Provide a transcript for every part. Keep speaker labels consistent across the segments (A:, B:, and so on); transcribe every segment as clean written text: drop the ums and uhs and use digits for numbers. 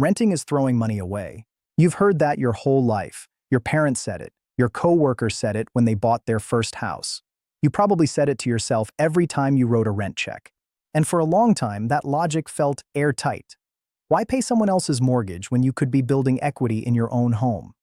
A: Renting is throwing money away. You've heard that your whole life. Your parents said it. Your coworkers said it when they bought their first house. You probably said it to yourself every time you wrote a rent check. And for a long time, that logic felt airtight. Why pay someone else's mortgage when you could be building equity in your own home?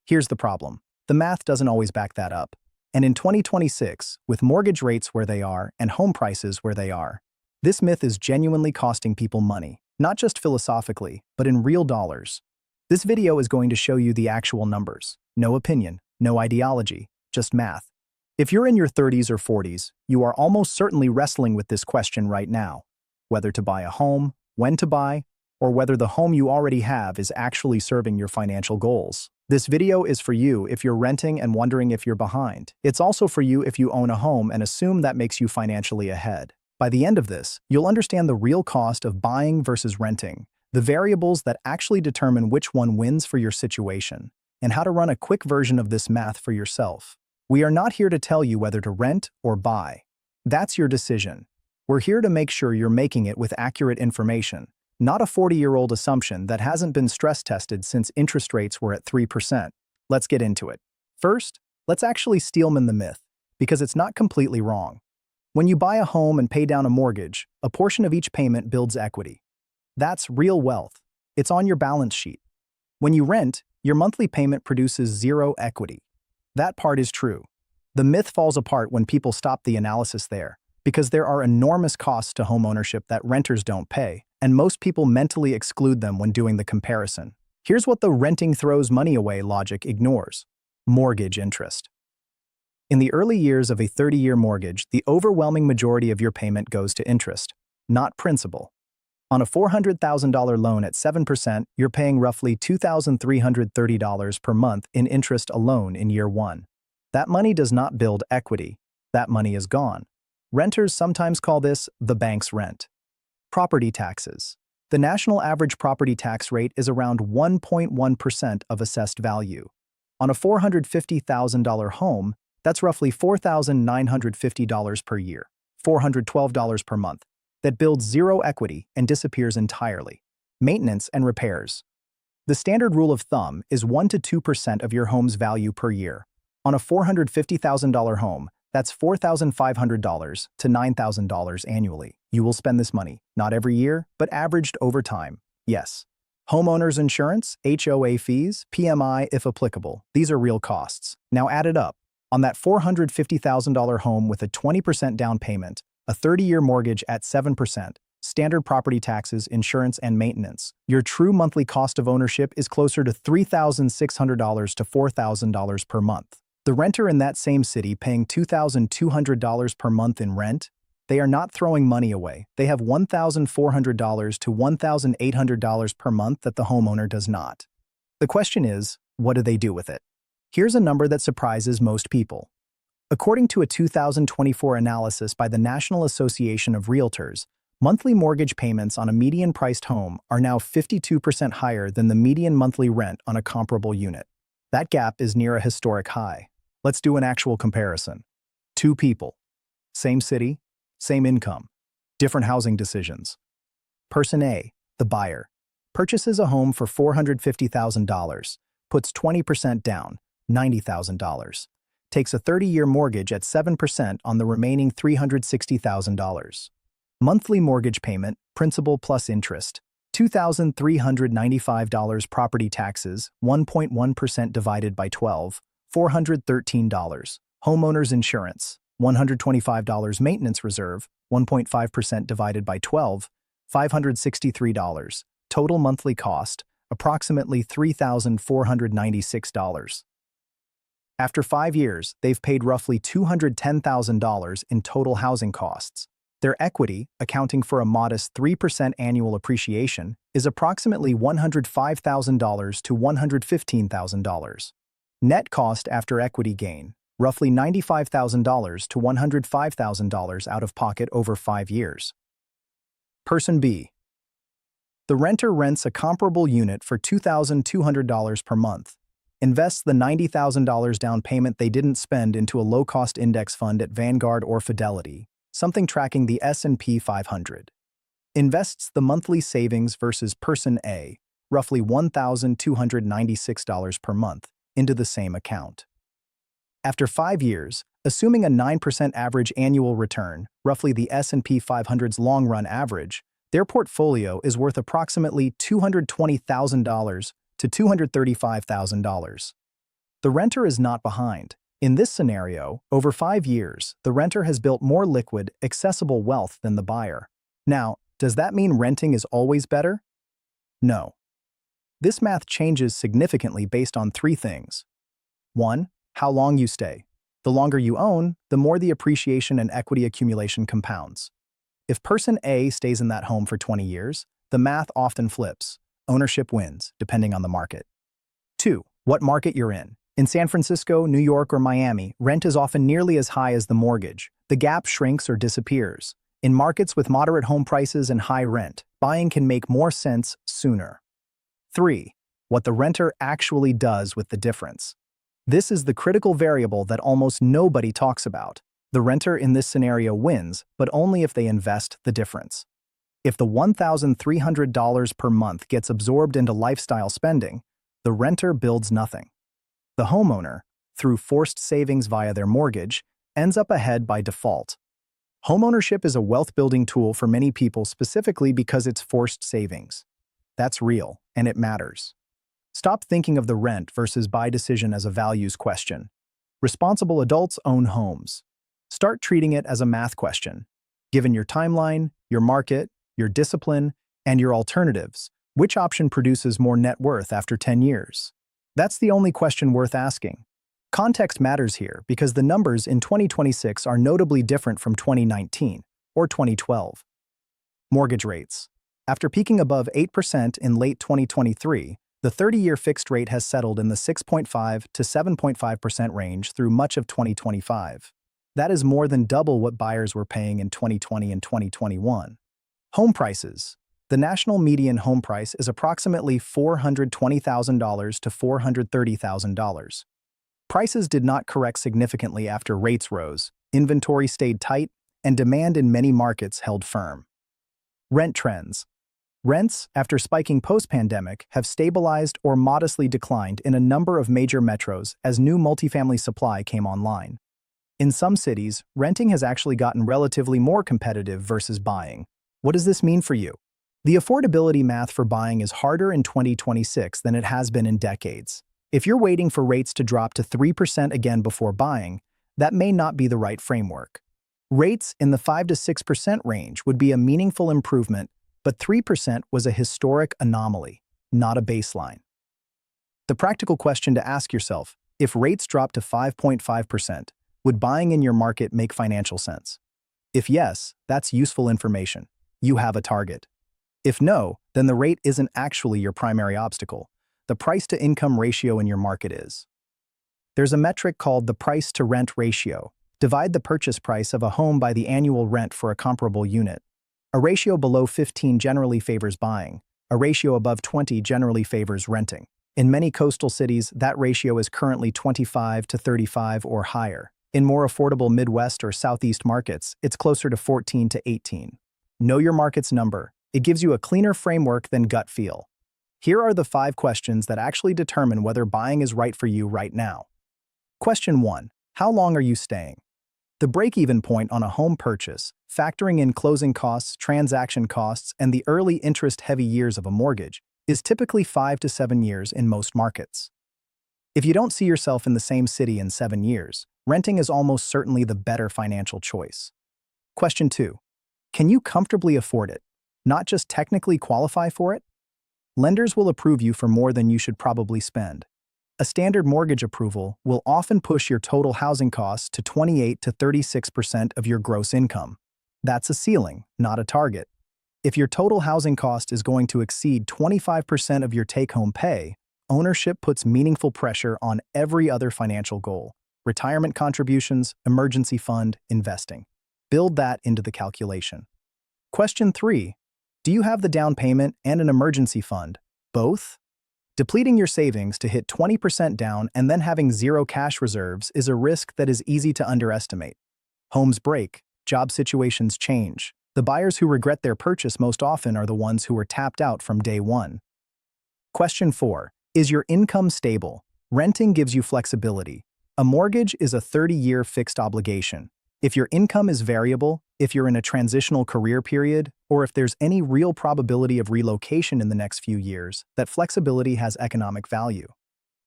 A: Here's the problem. The math doesn't always back that up. And in 2026, with mortgage rates where they are and home prices where they are, this myth is genuinely costing people money, not just philosophically, but in real dollars. This video is going to show you the actual numbers. No opinion, no ideology, just math. If you're in your 30s or 40s, you are almost certainly wrestling with this question right now. Whether to buy a home, when to buy, or whether the home you already have is actually serving your financial goals. This video is for you if you're renting and wondering if you're behind. It's also for you if you own a home and assume that makes you financially ahead. By the end of this, you'll understand the real cost of buying versus renting, the variables that actually determine which one wins for your situation, and how to run a quick version of this math for yourself. We are not here to tell you whether to rent or buy. That's your decision. We're here to make sure you're making it with accurate information, not a 40-year-old assumption that hasn't been stress tested since interest rates were at 3%. Let's get into it. First, let's actually steelman the myth, because it's not completely wrong. When you buy a home and pay down a mortgage, a portion of each payment builds equity. That's real wealth. It's on your balance sheet. When you rent, your monthly payment produces zero equity. That part is true. The myth falls apart when people stop the analysis there, because there are enormous costs to homeownership that renters don't pay, and most people mentally exclude them when doing the comparison. Here's what the renting throws money away logic ignores: mortgage interest. In the early years of a 30-year mortgage, the overwhelming majority of your payment goes to interest, not principal. On a $400,000 loan at 7%, you're paying roughly $2,330 per month in interest alone in year one. That money does not build equity. That money is gone. Renters sometimes call this the bank's rent. Property taxes. The national average property tax rate is around 1.1% of assessed value. On a $450,000 home, that's roughly $4,950 per year, $412 per month. That builds zero equity and disappears entirely. Maintenance and repairs. The standard rule of thumb is 1 to 2% of your home's value per year. On a $450,000 home, that's $4,500 to $9,000 annually. You will spend this money, not every year, but averaged over time. Yes. Homeowners insurance, HOA fees, PMI if applicable. These are real costs. Now add it up. On that $450,000 home with a 20% down payment, a 30-year mortgage at 7%, standard property taxes, insurance, and maintenance, your true monthly cost of ownership is closer to $3,600 to $4,000 per month. The renter in that same city paying $2,200 per month in rent, they are not throwing money away. They have $1,400 to $1,800 per month that the homeowner does not. The question is, what do they do with it? Here's a number that surprises most people. According to a 2024 analysis by the National Association of Realtors, monthly mortgage payments on a median-priced home are now 52% higher than the median monthly rent on a comparable unit. That gap is near a historic high. Let's do an actual comparison. Two people, same city, same income, different housing decisions. Person A, the buyer, purchases a home for $450,000, puts 20% down, $90,000, takes a 30-year mortgage at 7% on the remaining $360,000. Monthly mortgage payment, principal plus interest, $2,395, property taxes, 1.1% divided by 12, $413, homeowner's insurance, $125, maintenance reserve, 1.5% divided by 12, $563, total monthly cost, approximately $3,496. After 5 years, they've paid roughly $210,000 in total housing costs. Their equity, accounting for a modest 3% annual appreciation, is approximately $105,000 to $115,000. Net cost after equity gain, roughly $95,000 to $105,000 out of pocket over 5 years. Person B. The renter rents a comparable unit for $2,200 per month, invests the $90,000 down payment they didn't spend into a low-cost index fund at Vanguard or Fidelity, something tracking the S&P 500. Invests the monthly savings versus Person A, roughly $1,296 per month, into the same account. After 5 years, assuming a 9% average annual return, roughly the S&P 500's long-run average, their portfolio is worth approximately $220,000 to $235,000. The renter is not behind. In this scenario, over 5 years, the renter has built more liquid, accessible wealth than the buyer. Now, does that mean renting is always better? No. This math changes significantly based on 3 things. 1. How long you stay. The longer you own, the more the appreciation and equity accumulation compounds. If person A stays in that home for 20 years, the math often flips. Ownership wins, depending on the market. 2. What market you're in. In San Francisco, New York, or Miami, rent is often nearly as high as the mortgage. The gap shrinks or disappears. In markets with moderate home prices and high rent, buying can make more sense sooner. 3. What the renter actually does with the difference. This is the critical variable that almost nobody talks about. The renter in this scenario wins, but only if they invest the difference. If the $1,300 per month gets absorbed into lifestyle spending, the renter builds nothing. The homeowner, through forced savings via their mortgage, ends up ahead by default. Homeownership is a wealth-building tool for many people specifically because it's forced savings. That's real, and it matters. Stop thinking of the rent versus buy decision as a values question. Responsible adults own homes. Start treating it as a math question. Given your timeline, your market, your discipline, and your alternatives, which option produces more net worth after 10 years? That's the only question worth asking. Context matters here because the numbers in 2026 are notably different from 2019 or 2012. Mortgage rates. After peaking above 8% in late 2023, the 30-year fixed rate has settled in the 6.5 to 7.5% range through much of 2025. That is more than double what buyers were paying in 2020 and 2021. Home prices. The national median home price is approximately $420,000 to $430,000. Prices did not correct significantly after rates rose, inventory stayed tight, and demand in many markets held firm. Rent trends. Rents, after spiking post-pandemic, have stabilized or modestly declined in a number of major metros as new multifamily supply came online. In some cities, renting has actually gotten relatively more competitive versus buying. What does this mean for you? The affordability math for buying is harder in 2026 than it has been in decades. If you're waiting for rates to drop to 3% again before buying, that may not be the right framework. Rates in the 5 to 6% range would be a meaningful improvement, but 3% was a historic anomaly, not a baseline. The practical question to ask yourself, if rates drop to 5.5%, would buying in your market make financial sense? If yes, that's useful information. You have a target. If no, then the rate isn't actually your primary obstacle. The price-to-income ratio in your market is. There's a metric called the price-to-rent ratio. Divide the purchase price of a home by the annual rent for a comparable unit. A ratio below 15 generally favors buying. A ratio above 20 generally favors renting. In many coastal cities, that ratio is currently 25 to 35 or higher. In more affordable Midwest or Southeast markets, it's closer to 14 to 18. Know your market's number. It gives you a cleaner framework than gut feel. Here are the 5 questions that actually determine whether buying is right for you right now. Question 1. How long are you staying? The break-even point on a home purchase, factoring in closing costs, transaction costs, and the early interest-heavy years of a mortgage, is typically 5 to 7 years in most markets. If you don't see yourself in the same city in 7 years, renting is almost certainly the better financial choice. Question 2. Can you comfortably afford it? Not just technically qualify for it? Lenders will approve you for more than you should probably spend. A standard mortgage approval will often push your total housing costs to 28 to 36% of your gross income. That's a ceiling, not a target. If your total housing cost is going to exceed 25% of your take-home pay, ownership puts meaningful pressure on every other financial goal: retirement contributions, emergency fund, investing. Build that into the calculation. Question 3. Do you have the down payment and an emergency fund? Both? Depleting your savings to hit 20% down and then having zero cash reserves is a risk that is easy to underestimate. Homes break, job situations change. The buyers who regret their purchase most often are the ones who were tapped out from day one. Question 4. Is your income stable? Renting gives you flexibility. A mortgage is a 30-year fixed obligation. If your income is variable, if you're in a transitional career period, or if there's any real probability of relocation in the next few years, that flexibility has economic value.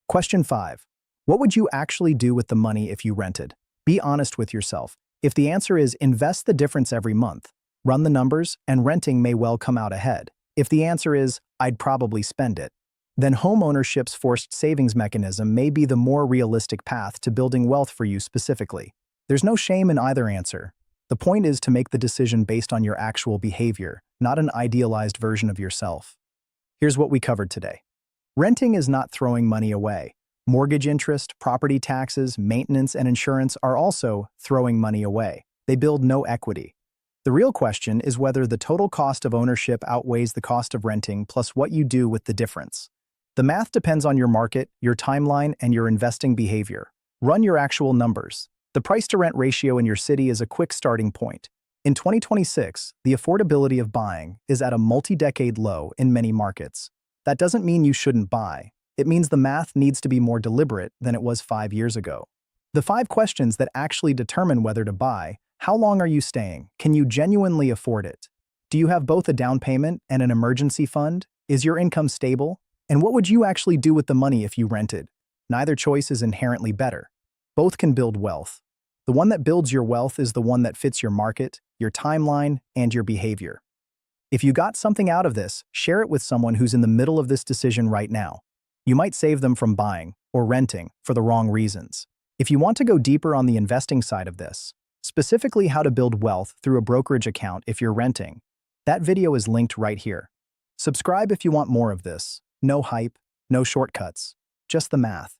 A: Question 5. What would you actually do with the money if you rented? Be honest with yourself. If the answer is invest the difference every month, run the numbers, and renting may well come out ahead. If the answer is I'd probably spend it, then homeownership's forced savings mechanism may be the more realistic path to building wealth for you specifically. There's no shame in either answer. The point is to make the decision based on your actual behavior, not an idealized version of yourself. Here's what we covered today. Renting is not throwing money away. Mortgage interest, property taxes, maintenance, and insurance are also throwing money away. They build no equity. The real question is whether the total cost of ownership outweighs the cost of renting plus what you do with the difference. The math depends on your market, your timeline, and your investing behavior. Run your actual numbers. The price-to-rent ratio in your city is a quick starting point. In 2026, the affordability of buying is at a multi-decade low in many markets. That doesn't mean you shouldn't buy. It means the math needs to be more deliberate than it was 5 years ago. The 5 questions that actually determine whether to buy: how long are you staying? Can you genuinely afford it? Do you have both a down payment and an emergency fund? Is your income stable? And what would you actually do with the money if you rented? Neither choice is inherently better. Both can build wealth. The one that builds your wealth is the one that fits your market, your timeline, and your behavior. If you got something out of this, share it with someone who's in the middle of this decision right now. You might save them from buying or renting for the wrong reasons. If you want to go deeper on the investing side of this, specifically how to build wealth through a brokerage account if you're renting, that video is linked right here. Subscribe if you want more of this. No hype, no shortcuts, just the math.